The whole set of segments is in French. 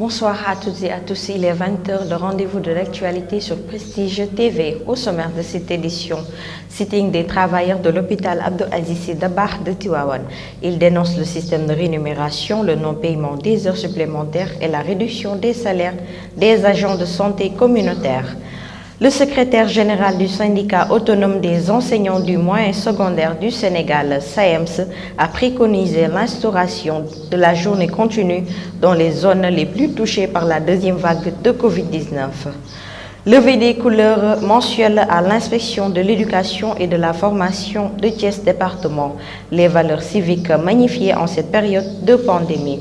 Bonsoir à toutes et à tous, il est 20h, le rendez-vous de l'actualité sur Prestige TV. Au sommaire de cette édition, sitting des travailleurs de l'hôpital Abdou Aziz Sy Dabakh de Tivaouane. Ils dénoncent le système de rémunération, le non-paiement des heures supplémentaires et la réduction des salaires des agents de santé communautaires. Le secrétaire général du syndicat autonome des enseignants du moyen secondaire du Sénégal, SAEMS, a préconisé l'instauration de la journée continue dans les zones les plus touchées par la deuxième vague de Covid-19. Levée des couleurs mensuelles à l'inspection de l'éducation et de la formation de Thiès département, les valeurs civiques magnifiées en cette période de pandémie.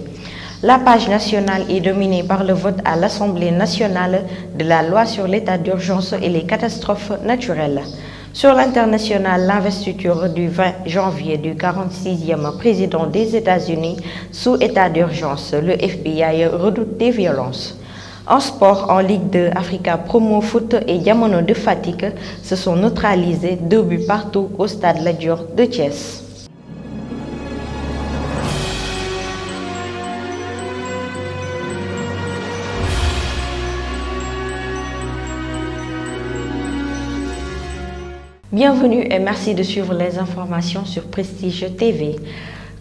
La page nationale est dominée par le vote à l'Assemblée nationale de la loi sur l'état d'urgence et les catastrophes naturelles. Sur l'international, l'investiture du 20 janvier du 46e président des États-Unis sous état d'urgence, le FBI redoute des violences. En sport, en Ligue 2, Africa Promo Foot et Diamono de Fatick se sont neutralisés 2 buts partout au stade Lat Dior de Thiès. Bienvenue et merci de suivre les informations sur Prestige TV.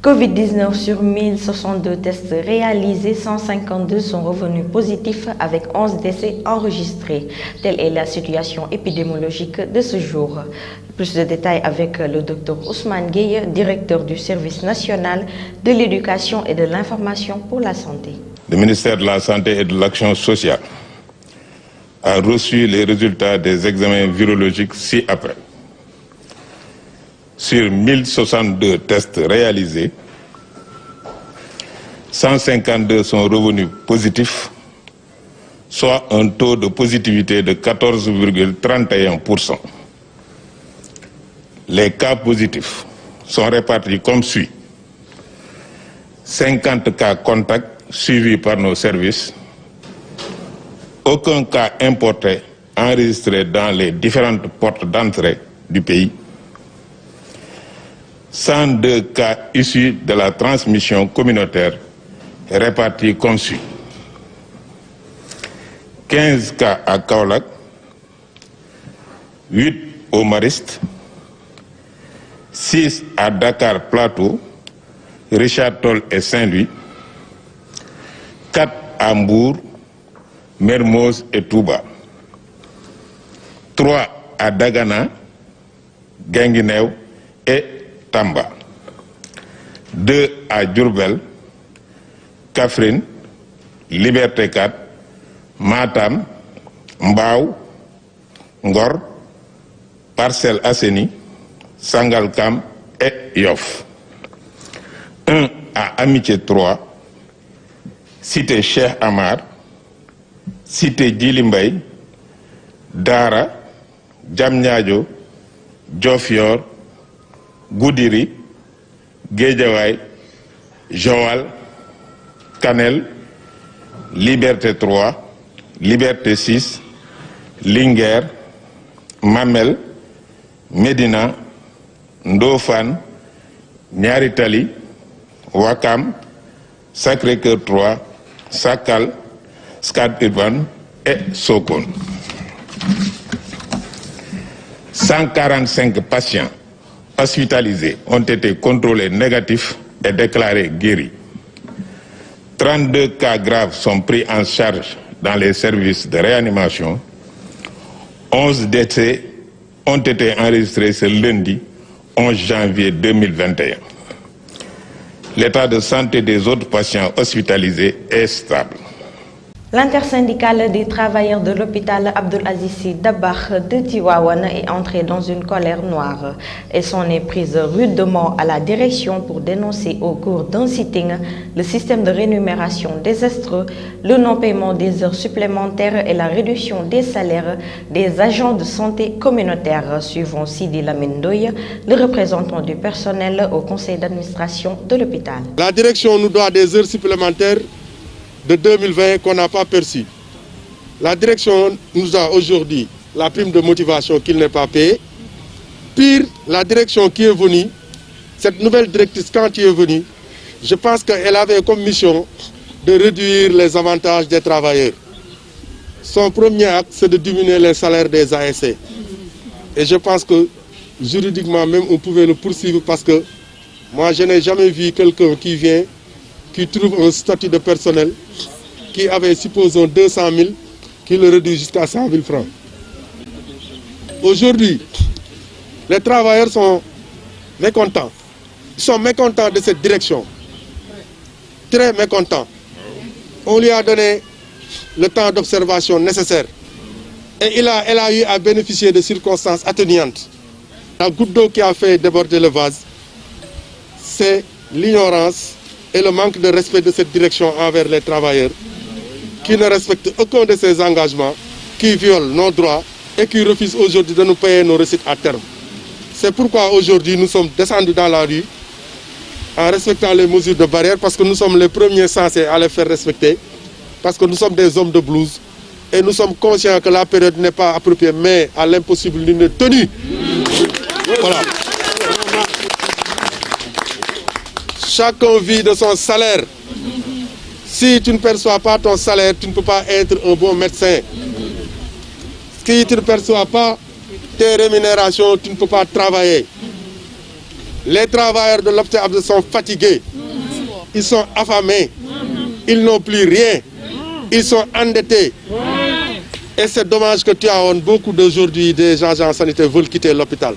Covid-19 sur 1062 tests réalisés, 152 sont revenus positifs avec 11 décès enregistrés. Telle est la situation épidémiologique de ce jour. Plus de détails avec le Dr Ousmane Gueye, directeur du service national de l'éducation et de l'information pour la santé. Le ministère de la Santé et de l'Action sociale a reçu les résultats des examens virologiques ci-après. Sur 1062 tests réalisés, 152 sont revenus positifs, soit un taux de positivité de 14,31%. Les cas positifs sont répartis comme suit. 50 cas contacts suivis par nos services. Aucun cas importé enregistré dans les différentes portes d'entrée du pays. 102 cas issus de la transmission communautaire répartis comme suit. 15 cas à Kaolack, 8 au Mariste, 6 à Dakar Plateau, Richard Toll et Saint-Louis, 4 à Mbour, Mermoz et Touba, 3 à Dagana, Guinguinéo et Tamba, 2 à Diourbel, Kaffrine, Liberté 4, Matam, Mbao, Ngor, Parcelles Assainies, Sangalkam et Yoff. 1 à Amitié 3, Cité Cheikh Amar, Cité Djily Mbaye, Dara, Diamniadio, Diofior, Goudiri, Guédiawaye, Joal, Kanel, Liberté 3, Liberté 6, Linguère, Mamel, Médina, Ndofane, Niary Tally, Ouakam, Sacré-Cœur 3, Sakal, Scat Urbam et Sokone. 145 patients hospitalisés ont été contrôlés négatifs et déclarés guéris. 32 cas graves sont pris en charge dans les services de réanimation. 11 décès ont été enregistrés ce lundi 11 janvier 2021. L'état de santé des autres patients hospitalisés est stable. L'intersyndicale des travailleurs de l'hôpital Abdou Aziz Sy Dabakh de Tivaouane est entrée dans une colère noire. Elle s'en est prise rudement à la direction pour dénoncer au cours d'un sitting le système de rémunération désastreux, le non-paiement des heures supplémentaires et la réduction des salaires des agents de santé communautaire, suivant Sidi Lamine Ndoye, le représentant du personnel au conseil d'administration de l'hôpital. La direction nous doit des heures supplémentaires de 2020 qu'on n'a pas perçu. La direction nous a aujourd'hui la prime de motivation qu'il n'est pas payé. Pire, la direction qui est venue, cette nouvelle directrice quand elle est venue, je pense qu'elle avait comme mission de réduire les avantages des travailleurs. Son premier acte, c'est de diminuer les salaires des ASC. Et je pense que juridiquement même, on pouvait le poursuivre parce que moi, je n'ai jamais vu quelqu'un qui vient, qui trouve un statut de personnel, qui avait, supposons, 200 000, qui le réduit jusqu'à 100 000 francs. Aujourd'hui, les travailleurs sont mécontents. Ils sont mécontents de cette direction. Très mécontents. On lui a donné le temps d'observation nécessaire. Et elle a eu à bénéficier de circonstances atténuantes. La goutte d'eau qui a fait déborder le vase, c'est l'ignorance et le manque de respect de cette direction envers les travailleurs, qui ne respectent aucun de ses engagements, qui violent nos droits et qui refusent aujourd'hui de nous payer nos recettes à terme. C'est pourquoi aujourd'hui nous sommes descendus dans la rue en respectant les mesures de barrière, parce que nous sommes les premiers censés à les faire respecter, parce que nous sommes des hommes de blouse et nous sommes conscients que la période n'est pas appropriée, mais à l'impossible d'une tenue. Voilà. Chacun vit de son salaire. Si tu ne perçois pas ton salaire, tu ne peux pas être un bon médecin. Si tu ne perçois pas tes rémunérations, tu ne peux pas travailler. Les travailleurs de l'hôpital sont fatigués. Ils sont affamés. Ils n'ont plus rien. Ils sont endettés. Et c'est dommage que tu as beaucoup d'aujourd'hui des agents sanitaires veulent quitter l'hôpital.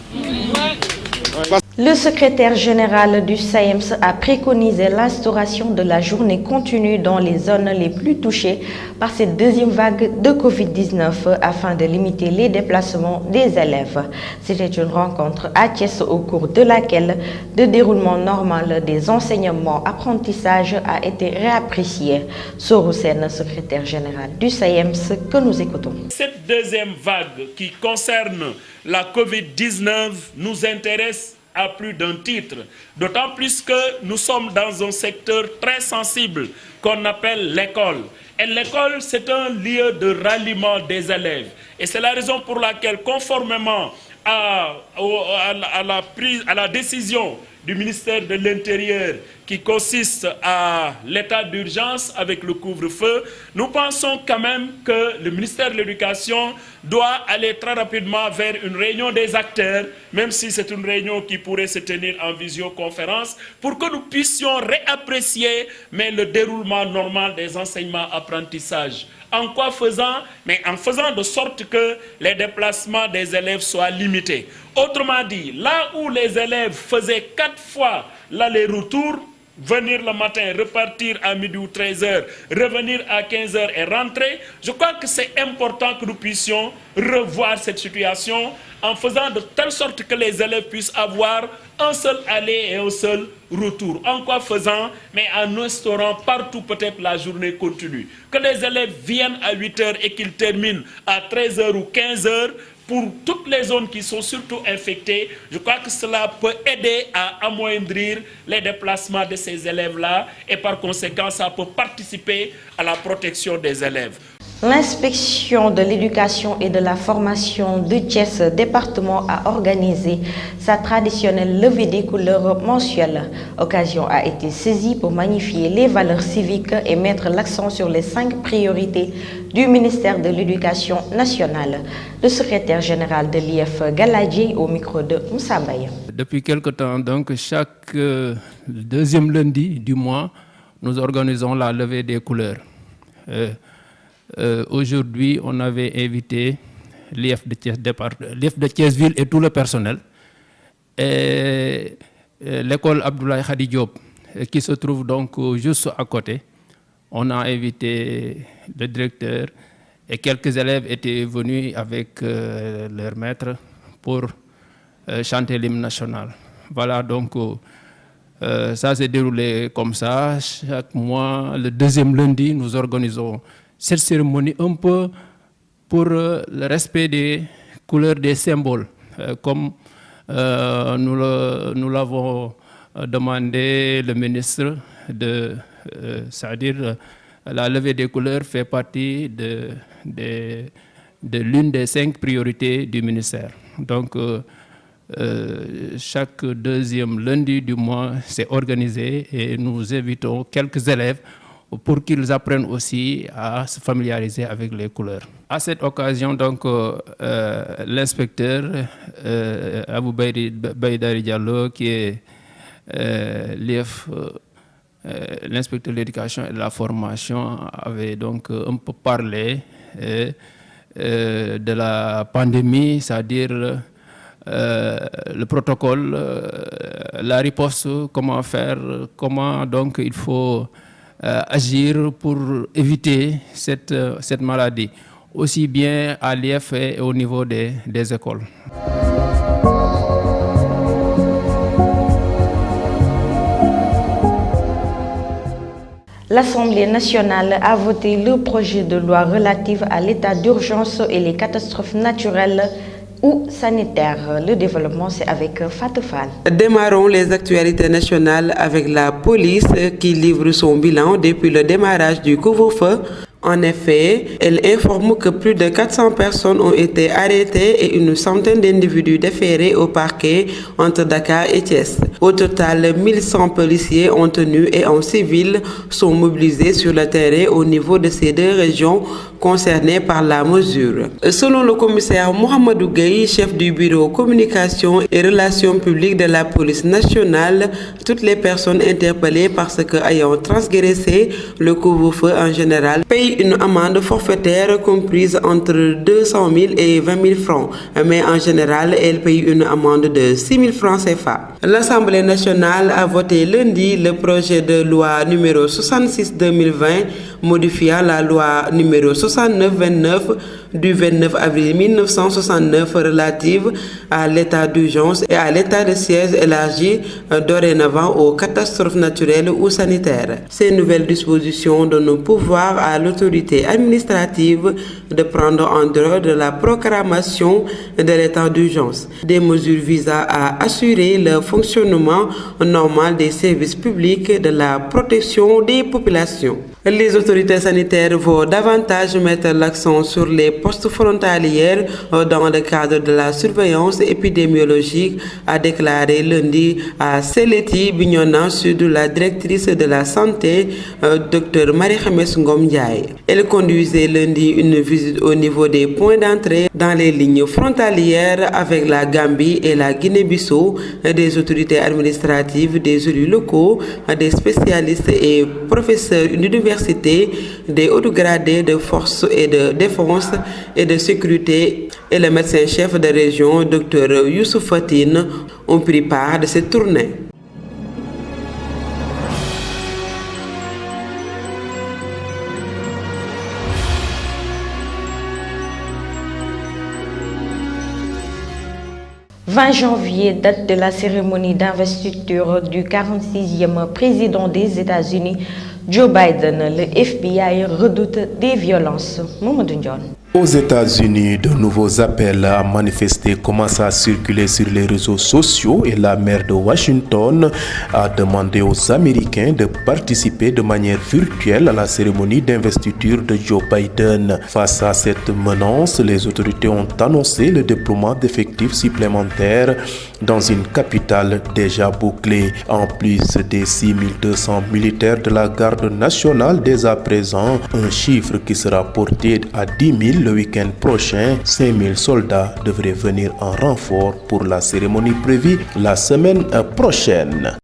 Le secrétaire général du SAEMS a préconisé l'instauration de la journée continue dans les zones les plus touchées par cette deuxième vague de Covid-19 afin de limiter les déplacements des élèves. C'était une rencontre à Thiès au cours de laquelle le déroulement normal des enseignements-apprentissages a été réapprécié. Soro Sène, secrétaire général du SAEMS, que nous écoutons. Cette deuxième vague qui concerne la Covid-19 nous intéresse à plus d'un titre, d'autant plus que nous sommes dans un secteur très sensible qu'on appelle l'école. Et l'école, c'est un lieu de ralliement des élèves. Et c'est la raison pour laquelle, conformément à la décision du ministère de l'Intérieur qui consiste à l'état d'urgence avec le couvre-feu, nous pensons quand même que le ministère de l'Éducation doit aller très rapidement vers une réunion des acteurs, même si c'est une réunion qui pourrait se tenir en visioconférence, pour que nous puissions réapprécier le déroulement normal des enseignements-apprentissages. En quoi faisant? Mais en faisant de sorte que les déplacements des élèves soient limités. Autrement dit, là où les élèves faisaient 4 fois l'aller-retour, venir le matin, repartir à midi ou 13h, revenir à 15h et rentrer, je crois que c'est important que nous puissions revoir cette situation en faisant de telle sorte que les élèves puissent avoir un seul aller et un seul retour. En quoi faisant? Mais en instaurant partout peut-être la journée continue. Que les élèves viennent à 8h et qu'ils terminent à 13h ou 15h, pour toutes les zones qui sont surtout infectées, je crois que cela peut aider à amoindrir les déplacements de ces élèves-là et par conséquent, ça peut participer à la protection des élèves. L'inspection de l'éducation et de la formation de Thiès département a organisé sa traditionnelle levée des couleurs mensuelle. Occasion a été saisie pour magnifier les valeurs civiques et mettre l'accent sur les 5 priorités du ministère de l'Éducation nationale. Le secrétaire général de l'IF Galadji au micro de Moussa Baye. Depuis quelque temps, donc, chaque deuxième lundi du mois, nous organisons la levée des couleurs. Aujourd'hui, on avait invité l'IF de Thiès-Ville et tout le personnel. Et l'école Abdoulaye Khady Diop, qui se trouve donc juste à côté. On a invité le directeur et quelques élèves étaient venus avec leur maître pour chanter l'hymne national. Voilà, donc ça s'est déroulé comme ça. Chaque mois, le deuxième lundi, nous organisons cette cérémonie un peu pour le respect des couleurs des symboles, comme nous l'avons demandé le ministre, c'est-à-dire la levée des couleurs fait partie de l'une des 5 priorités du ministère. Donc, chaque deuxième lundi du mois, c'est organisé et nous invitons quelques élèves pour qu'ils apprennent aussi à se familiariser avec les couleurs. À cette occasion, donc, l'inspecteur Abou Baïdari Diallo, qui est l'IF, l'inspecteur de l'éducation et de la formation, avait donc un peu parlé de la pandémie, c'est-à-dire le protocole, la riposte, comment faire, comment donc il faut agir pour éviter cette maladie, aussi bien à l'IF et au niveau des écoles. L'Assemblée nationale a voté le projet de loi relatif à l'état d'urgence et les catastrophes naturelles ou sanitaires. Le développement, c'est avec Fatou Fall. Démarrons les actualités nationales avec la police qui livre son bilan depuis le démarrage du couvre-feu. En effet, elle informe que plus de 400 personnes ont été arrêtées et une centaine d'individus déférés au parquet entre Dakar et Thiès. Au total, 1100 policiers en tenue et en civil sont mobilisés sur le terrain au niveau de ces deux régions concernées par la mesure. Selon le commissaire Mohamedou Gueye, chef du bureau communication et relations publiques de la police nationale, toutes les personnes interpellées parce que ayant transgressé le couvre-feu en général payent une amende forfaitaire comprise entre 200 000 et 20 000 francs, mais en général, elles payent une amende de 6 000 francs CFA. L'Assemblée nationale a voté lundi le projet de loi numéro 66-2020 modifiant la loi numéro 69-29 du 29 avril 1969 relative à l'état d'urgence et à l'état de siège élargi dorénavant aux catastrophes naturelles ou sanitaires. Ces nouvelles dispositions donnent pouvoir à l'autorité administrative de prendre en dehors de la proclamation de l'état d'urgence des mesures visant à assurer le fonctionnement normal des services publics de la protection des populations. Les autorités sanitaires vont davantage mettre l'accent sur les postes frontalières dans le cadre de la surveillance épidémiologique, a déclaré lundi à Seleti Bignona Sud la directrice de la santé, Dr Marie-Khémesse Ngom Ndiaye. Elle conduisait lundi une visite au niveau des points d'entrée dans les lignes frontalières avec la Gambie et la Guinée-Bissau, des autorités administratives, des élus locaux, des spécialistes et professeurs universitaires, des hauts gradés de forces et de défense et de sécurité et le médecin-chef de région, Dr Youssouf Fatine, ont pris part de cette tournée. « 20 janvier, date de la cérémonie d'investiture du 46e président des États-Unis, Joe Biden. Le FBI redoute des violences. Mamadou Ndione. Aux États-Unis, de nouveaux appels à manifester commencent à circuler sur les réseaux sociaux et la maire de Washington a demandé aux Américains de participer de manière virtuelle à la cérémonie d'investiture de Joe Biden. Face à cette menace, les autorités ont annoncé le déploiement d'effectifs supplémentaires dans une capitale déjà bouclée. En plus des 6200 militaires de la garde nationale dès à présent, un chiffre qui sera porté à 10 000 le week-end prochain. 5 000 soldats devraient venir en renfort pour la cérémonie prévue la semaine prochaine.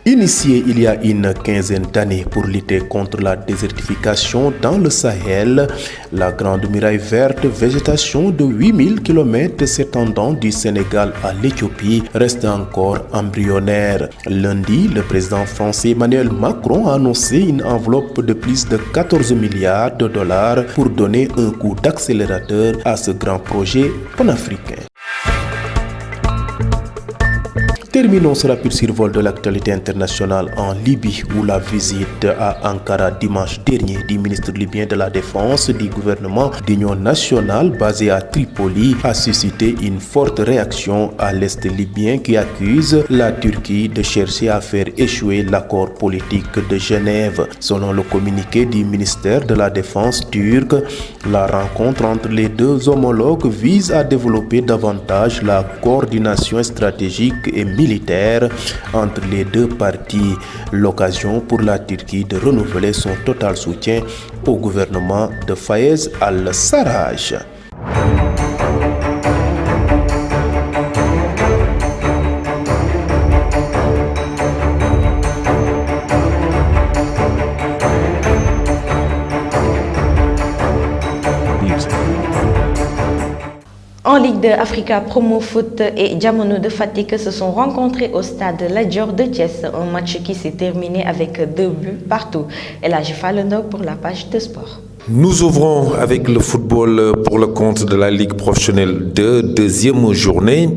Initié il y a une quinzaine d'années pour lutter contre la désertification dans le Sahel, la Grande Muraille Verte, végétation de 8000 km s'étendant du Sénégal à l'Éthiopie, reste encore embryonnaire. Lundi, le président français Emmanuel Macron a annoncé une enveloppe de plus de 14 milliards de dollars pour donner un coup d'accélérateur à ce grand projet panafricain. Terminons ce rapide survol de l'actualité internationale en Libye, où la visite à Ankara dimanche dernier du ministre libyen de la Défense du gouvernement d'union nationale basé à Tripoli a suscité une forte réaction à l'Est libyen qui accuse la Turquie de chercher à faire échouer l'accord politique de Genève. Selon le communiqué du ministère de la Défense turc, la rencontre entre les deux homologues vise à développer davantage la coordination stratégique et militaire militaire entre les deux parties. L'occasion pour la Turquie de renouveler son total soutien au gouvernement de Fayez al-Sarraj. En Ligue 2, Africa Promo Foot et Diamono de Fatick se sont rencontrés au stade Lat Dior de Thiès, un match qui s'est terminé avec 2 buts partout. Et là, je fais le nom pour la page de sport. Nous ouvrons avec le football pour le compte de la Ligue professionnelle de deuxième journée.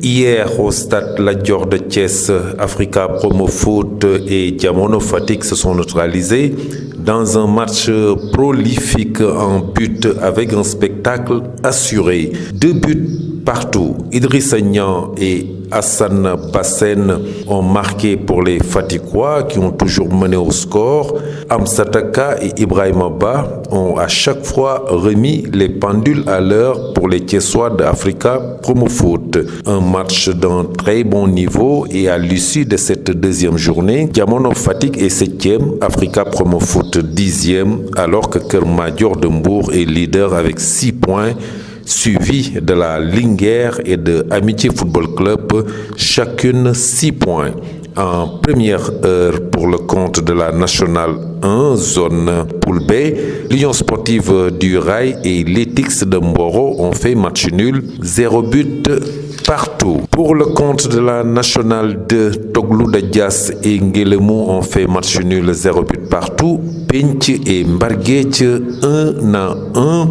Hier, au stade Lat Dior de Thiès, Africa Promo Foot et Diamono Fatick se sont neutralisés dans un match prolifique en but avec un spectacle assuré. 2 buts partout. Idrissa Niang et Hassan Bassène ont marqué pour les Fatickois qui ont toujours mené au score. Amsataka et Ibrahima Ba ont à chaque fois remis les pendules à l'heure pour les Thiessois d'Africa Promo Foot. Un match d'un très bon niveau et à l'issue de cette deuxième journée, Diamono Fatick est 7e, Africa Promo Foot 10e, alors que Keur Madior de Mbour est leader avec 6 points, suivi de la Linguère et de Amitié Football Club, chacune 6 points. En première heure pour le compte de la Nationale 1, zone Poule B, l'Union Sportive du Rail et l'Etix de Mboro ont fait match nul, 0 but partout. Pour le compte de la Nationale 2, Toglou de Dias et Nguélémou ont fait match nul, 0 but partout. Pench et Mbarguetch 1-1.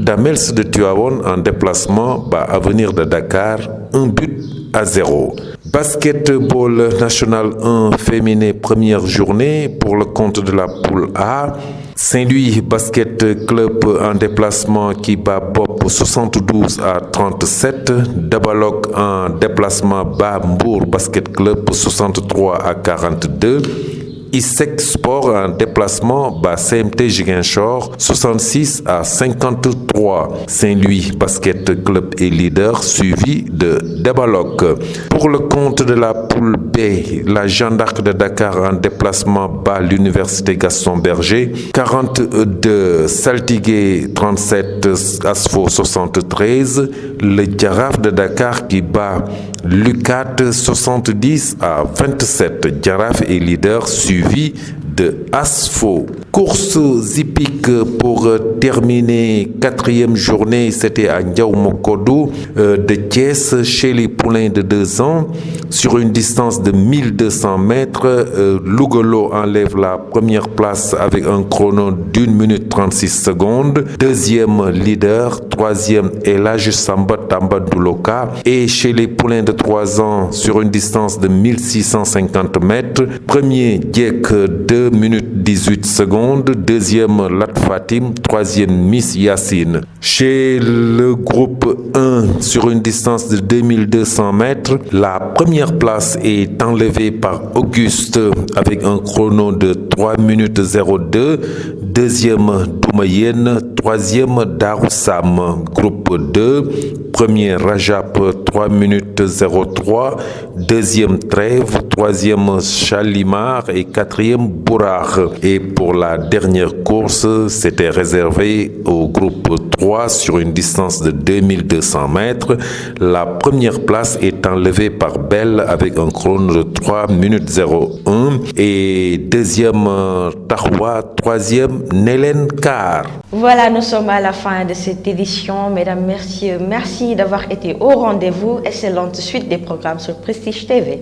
Damels de Tivaouane en déplacement bat Avenir de Dakar 1-0. Basketball National 1 féminin première journée pour le compte de la poule A. Saint-Louis Basket Club en déplacement qui bat Bop 72-37. Dabalok en déplacement bat Mbour Basket Club 63-42. ISEC Sport en déplacement bat CMT Ziguinchor 66-53. Saint-Louis Basket Club est leader suivi de Dabalok. Pour le compte de la poule B, la Jeanne d'Arc de Dakar en déplacement bat l'Université Gaston Berger 42, Saltigué 37, Asfo 73. Le Giraffe de Dakar qui bat Lucat 70-27. Giraffe est leader suivi de Asfo. Course hippique pour terminer 4e journée, c'était à Ndiaoumokodou de Thiès chez les poulains de 2 ans. Sur une distance de 1200 mètres, Lougolo enlève la première place avec un chrono d'1 minute 36 secondes. Deuxième leader, 3e Elhadj Samba Tamba Douloka. Et chez les poulains de 3 ans, sur une distance de 1650 mètres, premier Diek 2 minutes 18 secondes. Deuxième Lat Fatim, 3e Miss Yassine. Chez le groupe 1, sur une distance de 2200 mètres, la première place est enlevée par Auguste avec un chrono de 3 minutes 02. Deuxième Doumayenne, 3e Daroussam. Groupe 2, premier Rajap 3 minutes 03. Deuxième Trève, 3e Chalimar et 4e Bourar. Et pour la dernière course, c'était réservé au groupe 3 sur une distance de 2200 mètres. La première place est enlevée par Belle avec un chrono de 3 minutes 01 et deuxième Tahoua, 3e Nélène Carr. Voilà, nous sommes à la fin de cette édition. Mesdames, messieurs, merci d'avoir été au rendez-vous. Excellente suite des programmes sur Prestige TV.